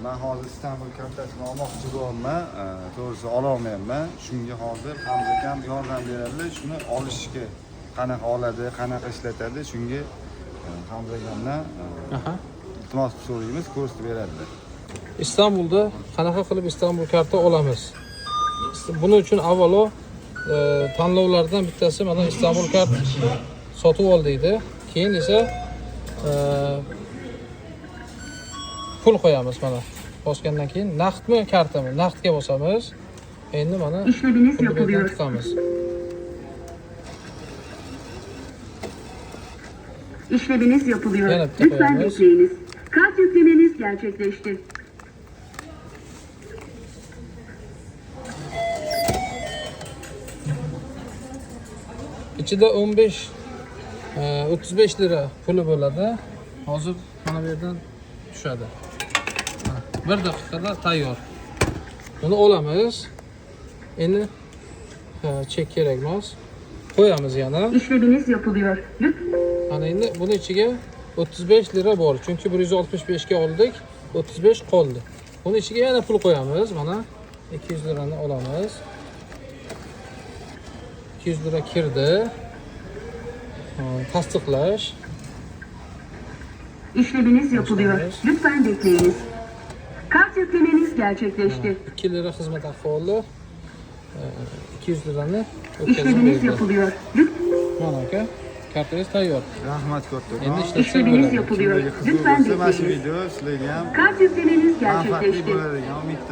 Men hozir İstanbul kartasini olmoqchi bo'lyapman. To'g'risi ola olmayapman. Shunga hozir Hamza akam yordam beradilar. Shuni olishga qanaqa oladi, qanaqa ishlatadi, shunga Hamza akamdan iltimos so'raymiz, ko'rsatib beradilar. İstanbulda qanaqa qilib İstanbul karta olamiz? Buning uchun avvalo tanlovlardan bittasi mana İstanbul kart sotib ol deydi. Keyin esa pul qo'yamiz mana. Bosgandan keyin naqdmi, kartami? Naqdga bosamiz. Endi mana İşleminiz yapılıyor. tutamiz. İşleminiz yapılıyor. Yana bir Lütfen koyalım. bekleyiniz. Kart yüklemeniz gerçekleşti. İçida 15 35 lira puli bo'ladi. Hozir mana bu yerdan tushadi. Bir daqiqada tayyor. Buni olamiz. Endi chek kerak emas. Qo'yamiz yana. İşleminiz yapılıyor. Lütfen. Ana endi buni ichiga 35 lira bor. Chunki 165 ga oldik. 35 qoldi. Buni ichiga yana pul qo'yamiz. Mana 200 lirani olamiz. 200 lira kirdi. Tasdiqlash. İşleminiz yapılıyor. Başlangıç. Lütfen bekleyiniz. Kart yüklemeniz gerçekleşti. 2 lira xizmat haqi oldi. 200 lirani İşleminiz o'tkazib berdi. yapılıyor. Lütfen. Mana aka, kartangiz tayyor. Rahmat katta. Endi ishlatsak İşleminiz bo'ladi. yapılıyor. Kimlarga qiziq Lütfen bo'lsa, mana shu bekleyiniz. video sizlarga ham Kart yüklemeniz manfaatli gerçekleşti. bo'ladigan umiddaman.